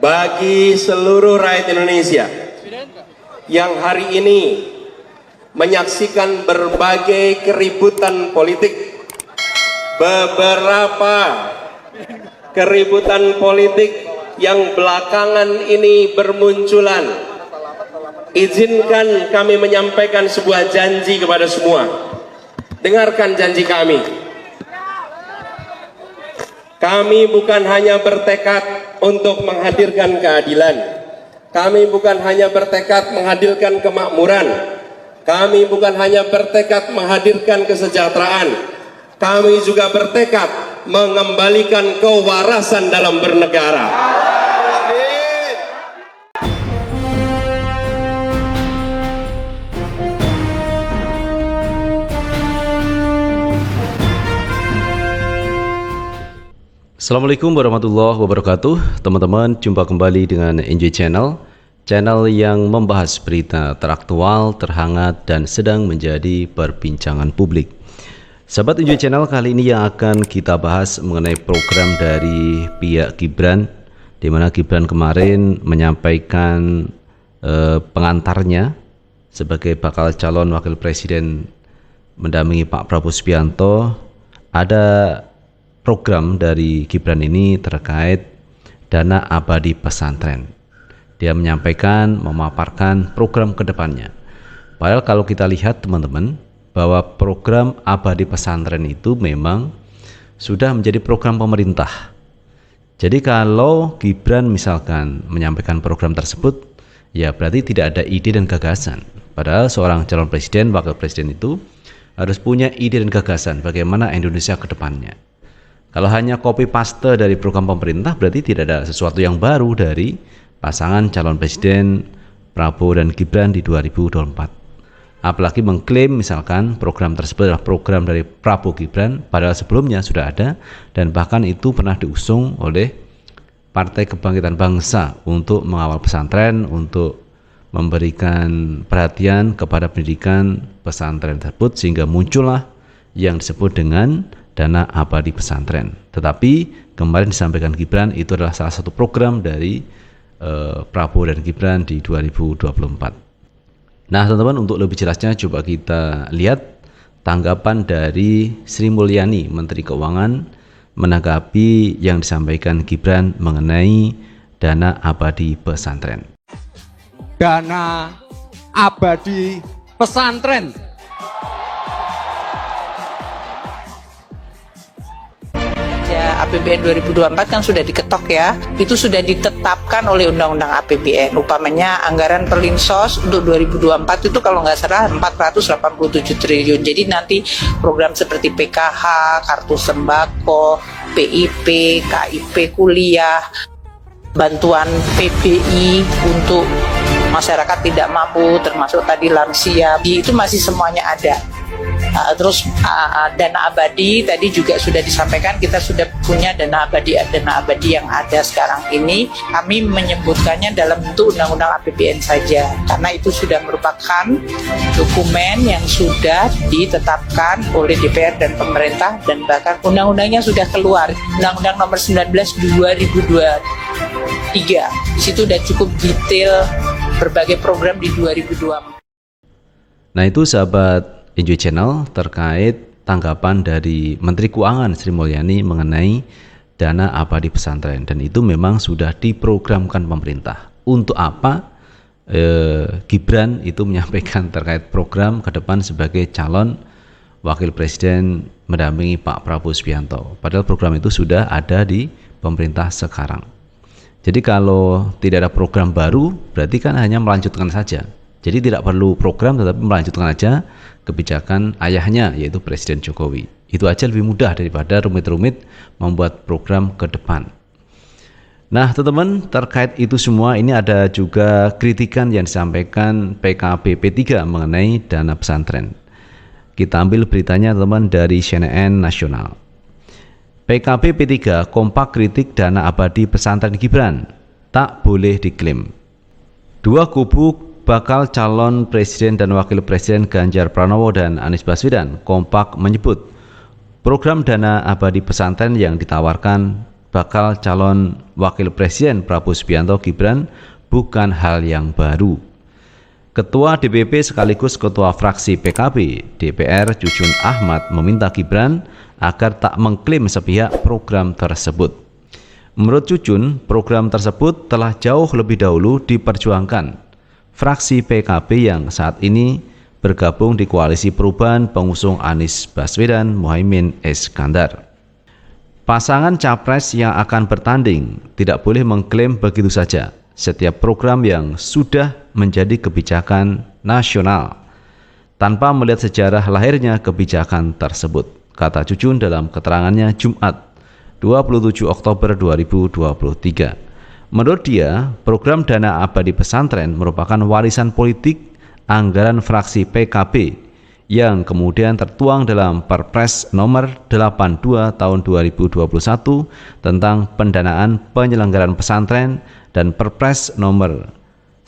bagi seluruh rakyat Indonesia yang hari ini menyaksikan berbagai keributan politik, beberapa keributan politik yang belakangan ini bermunculan. Izinkan kami menyampaikan sebuah janji kepada semua. Dengarkan janji kami. Kami bukan hanya bertekad untuk menghadirkan keadilan. Kami bukan hanya bertekad menghadirkan kemakmuran. Kami bukan hanya bertekad menghadirkan kesejahteraan. Kami juga bertekad mengembalikan kewarasan dalam bernegara. Assalamualaikum warahmatullahi wabarakatuh. Teman-teman, jumpa kembali dengan Enjoy Channel, channel yang membahas berita teraktual, terhangat, dan sedang menjadi perbincangan publik. Sahabat Enjoy Channel, kali ini yang akan kita bahas mengenai program dari pihak Gibran, di mana Gibran kemarin menyampaikan pengantarnya sebagai bakal calon wakil presiden mendampingi Pak Prabowo Subianto. Ada program dari Gibran ini terkait dana abadi pesantren. Dia menyampaikan, memaparkan program ke depannya. Padahal kalau kita lihat teman-teman, bahwa program abadi pesantren itu memang sudah menjadi program pemerintah. Jadi kalau Gibran misalkan menyampaikan program tersebut, ya berarti tidak ada ide dan gagasan. Padahal seorang calon presiden, wakil presiden itu harus punya ide dan gagasan bagaimana Indonesia ke depannya. Kalau hanya copy paste dari program pemerintah, berarti tidak ada sesuatu yang baru dari pasangan calon presiden Prabowo dan Gibran di 2024. Apalagi mengklaim misalkan program tersebut adalah program dari Prabowo Gibran, padahal sebelumnya sudah ada dan bahkan itu pernah diusung oleh Partai Kebangkitan Bangsa untuk mengawal pesantren, untuk memberikan perhatian kepada pendidikan pesantren tersebut, sehingga muncullah yang disebut dengan dana abadi pesantren. Tetapi kemarin disampaikan Gibran itu adalah salah satu program dari Prabowo dan Gibran di 2024. Nah teman-teman, untuk lebih jelasnya coba kita lihat tanggapan dari Sri Mulyani, Menteri Keuangan, menanggapi yang disampaikan Gibran mengenai dana abadi pesantren. Dana abadi pesantren APBN 2024 kan sudah diketok ya, itu sudah ditetapkan oleh Undang-Undang APBN. Upamanya anggaran Perlinsos untuk 2024 itu kalau nggak salah 487 triliun. Jadi nanti program seperti PKH, Kartu Sembako, PIP, KIP kuliah, bantuan PBI untuk masyarakat tidak mampu, termasuk tadi lansia, itu masih semuanya ada. Terus dana abadi tadi juga sudah disampaikan, kita sudah punya dana abadi yang ada sekarang ini. Kami menyebutkannya dalam bentuk Undang-Undang APBN saja, karena itu sudah merupakan dokumen yang sudah ditetapkan oleh DPR dan pemerintah, dan bahkan undang-undangnya sudah keluar, Undang-Undang Nomor 19 2023. Di situ sudah cukup detail berbagai program di 2024. Nah itu sahabat Enjoy Channel terkait tanggapan dari Menteri Keuangan Sri Mulyani mengenai dana abadi pesantren, dan itu memang sudah diprogramkan pemerintah. Untuk apa Gibran itu menyampaikan terkait program ke depan sebagai calon wakil presiden mendampingi Pak Prabowo Subianto, padahal program itu sudah ada di pemerintah sekarang. Jadi kalau tidak ada program baru, berarti kan hanya melanjutkan saja. Jadi tidak perlu program, tetapi melanjutkan aja kebijakan ayahnya, yaitu Presiden Jokowi. Itu aja lebih mudah daripada rumit-rumit membuat program ke depan. Nah teman-teman, terkait itu semua ini ada juga kritikan yang disampaikan PKB P3 mengenai dana pesantren. Kita ambil beritanya teman dari CNN Nasional. PKB P3 kompak kritik dana abadi pesantren Gibran, tak boleh diklaim. Dua kubu bakal calon presiden dan wakil presiden Ganjar Pranowo dan Anies Baswedan kompak menyebut program dana abadi pesantren yang ditawarkan bakal calon wakil presiden Prabowo Subianto Gibran bukan hal yang baru. Ketua DPP sekaligus Ketua Fraksi PKB DPR Jujun Ahmad meminta Gibran agar tak mengklaim sepihak program tersebut. Menurut Jujun, program tersebut telah jauh lebih dahulu diperjuangkan fraksi PKB yang saat ini bergabung di koalisi perubahan pengusung Anies Baswedan Muhaimin Iskandar. Pasangan capres yang akan bertanding tidak boleh mengklaim begitu saja setiap program yang sudah menjadi kebijakan nasional tanpa melihat sejarah lahirnya kebijakan tersebut, kata Jujun dalam keterangannya Jumat 27 Oktober 2023. Menurut dia, program dana abadi pesantren merupakan warisan politik anggaran fraksi PKB yang kemudian tertuang dalam Perpres nomor 82 tahun 2021 tentang pendanaan penyelenggaraan pesantren dan Perpres nomor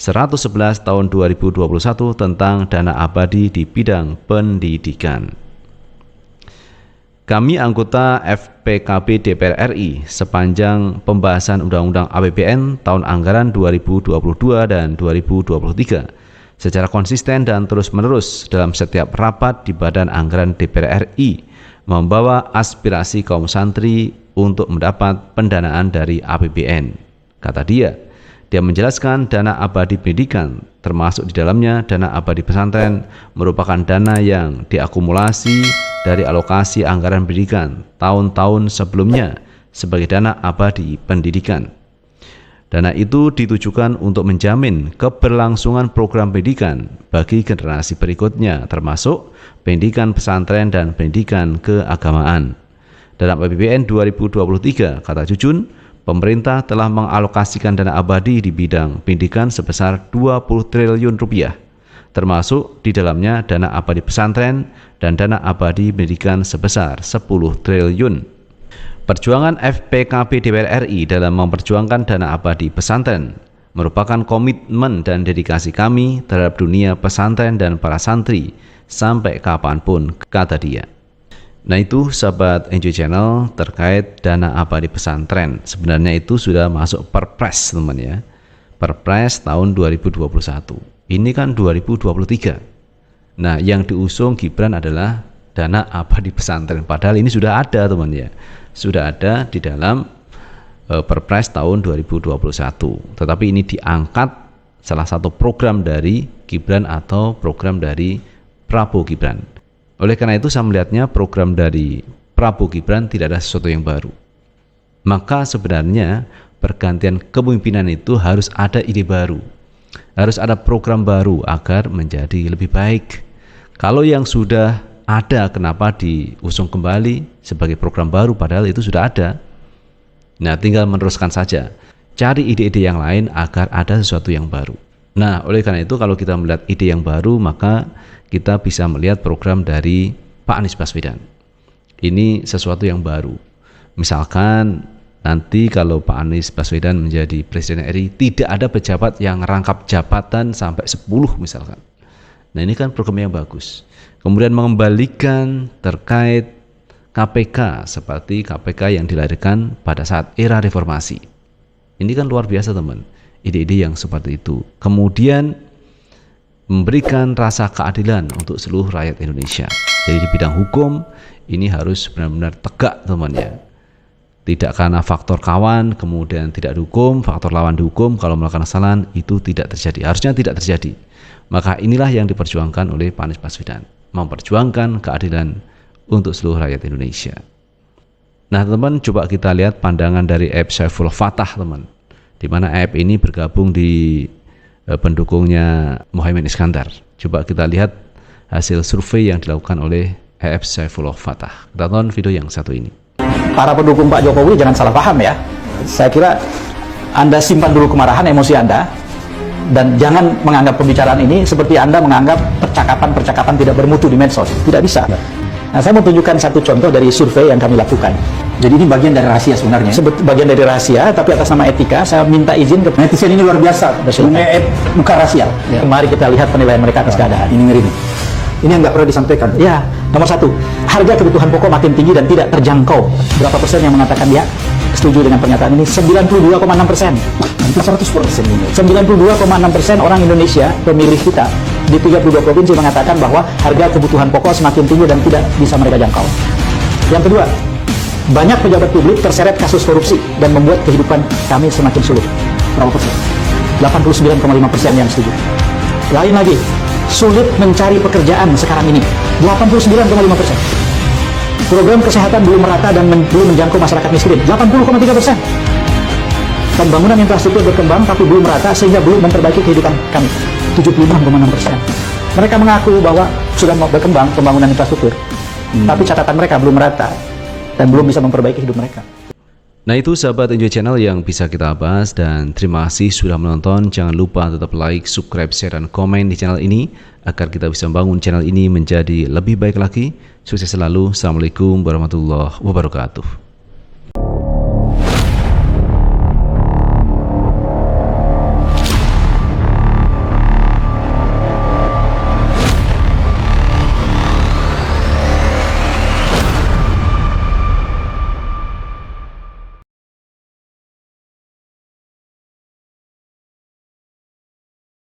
111 tahun 2021 tentang dana abadi di bidang pendidikan. Kami anggota FPKB DPR RI sepanjang pembahasan Undang-Undang APBN tahun anggaran 2022 dan 2023 secara konsisten dan terus-menerus dalam setiap rapat di Badan Anggaran DPR RI membawa aspirasi kaum santri untuk mendapat pendanaan dari APBN, kata dia. Dia menjelaskan dana abadi pendidikan, termasuk di dalamnya dana abadi pesantren, merupakan dana yang diakumulasi dari alokasi anggaran pendidikan tahun-tahun sebelumnya sebagai dana abadi pendidikan. Dana itu ditujukan untuk menjamin keberlangsungan program pendidikan bagi generasi berikutnya, termasuk pendidikan pesantren dan pendidikan keagamaan. Dalam APBN 2023, kata Jujun, pemerintah telah mengalokasikan dana abadi di bidang pendidikan sebesar 20 triliun rupiah, termasuk di dalamnya dana abadi pesantren dan dana abadi pendidikan sebesar 10 triliun. Perjuangan FPKB DPR RI dalam memperjuangkan dana abadi pesantren merupakan komitmen dan dedikasi kami terhadap dunia pesantren dan para santri sampai kapanpun, kata dia. Nah, itu sahabat Enjoy Channel terkait dana abadi pesantren. Sebenarnya itu sudah masuk Perpres, teman ya. Perpres tahun 2021. Ini kan 2023. Nah, yang diusung Gibran adalah dana abadi pesantren. Padahal ini sudah ada, teman ya. Sudah ada di dalam Perpres tahun 2021. Tetapi ini diangkat salah satu program dari Gibran atau program dari Prabowo Gibran. Oleh karena itu saya melihatnya program dari Prabowo Gibran tidak ada sesuatu yang baru. Maka sebenarnya pergantian kepemimpinan itu harus ada ide baru. Harus ada program baru agar menjadi lebih baik. Kalau yang sudah ada, kenapa diusung kembali sebagai program baru padahal itu sudah ada? Nah, tinggal meneruskan saja. Cari ide-ide yang lain agar ada sesuatu yang baru. Nah, oleh karena itu kalau kita melihat ide yang baru, maka kita bisa melihat program dari Pak Anies Baswedan. Ini sesuatu yang baru. Misalkan nanti kalau Pak Anies Baswedan menjadi Presiden RI, tidak ada pejabat yang rangkap jabatan sampai 10 misalkan. Nah, ini kan program yang bagus. Kemudian mengembalikan terkait KPK seperti KPK yang dilahirkan pada saat era reformasi. Ini kan luar biasa, teman. Ide-ide yang seperti itu. Kemudian memberikan rasa keadilan untuk seluruh rakyat Indonesia. Jadi di bidang hukum ini harus benar-benar tegak, teman ya. Tidak karena faktor kawan kemudian tidak dihukum, faktor lawan dihukum, kalau melakukan kesalahan itu tidak terjadi. Harusnya tidak terjadi. Maka inilah yang diperjuangkan oleh Pak Anies Baswedan, memperjuangkan keadilan untuk seluruh rakyat Indonesia. Nah, teman, coba kita lihat pandangan dari Aep Saifullah Fatah, teman, di mana Aep ini bergabung di pendukungnya Muhaimin Iskandar. Coba kita lihat hasil survei yang dilakukan oleh Aep Saifullah Fatah. Kita tonton video yang satu ini. Para pendukung Pak Jokowi jangan salah paham ya. Saya kira Anda simpan dulu kemarahan, emosi Anda, dan jangan menganggap pembicaraan ini seperti Anda menganggap percakapan tidak bermutu di medsos. Tidak bisa. Nah, saya mau tunjukkan satu contoh dari survei yang kami lakukan. Jadi ini bagian dari rahasia sebenarnya? Bagian dari rahasia, tapi atas nama etika, saya minta izin ke netizen. Ini luar biasa. Bukan rahasia. Ya. Mari kita lihat penilaian mereka atas keadaan. Ini ngeri nih. Ini yang nggak pernah disampaikan. Ya, nomor satu, harga kebutuhan pokok makin tinggi dan tidak terjangkau. Berapa persen yang mengatakan ya setuju dengan pernyataan ini? 92,6%. Hampir 100% ini. 92,6% orang Indonesia, pemilih kita di 32 provinsi mengatakan bahwa harga kebutuhan pokok semakin tinggi dan tidak bisa mereka jangkau. Yang kedua, banyak pejabat publik terseret kasus korupsi dan membuat kehidupan kami semakin sulit. Berapa persen? 89,5% yang setuju. Lain lagi, sulit mencari pekerjaan sekarang ini. 89,5%. Program kesehatan belum merata dan belum menjangkau masyarakat miskin. 80,3%. Pembangunan infrastruktur berkembang tapi belum merata sehingga belum memperbaiki kehidupan kami. 76,6%. Mereka mengaku bahwa sudah mau berkembang pembangunan infrastruktur, tapi catatan mereka belum merata dan belum bisa memperbaiki hidup mereka. Nah itu sahabat Enjoy Channel yang bisa kita bahas, dan terima kasih sudah menonton. Jangan lupa tetap like, subscribe, share, dan komen di channel ini agar kita bisa membangun channel ini menjadi lebih baik lagi. Sukses selalu. Assalamualaikum warahmatullahi wabarakatuh.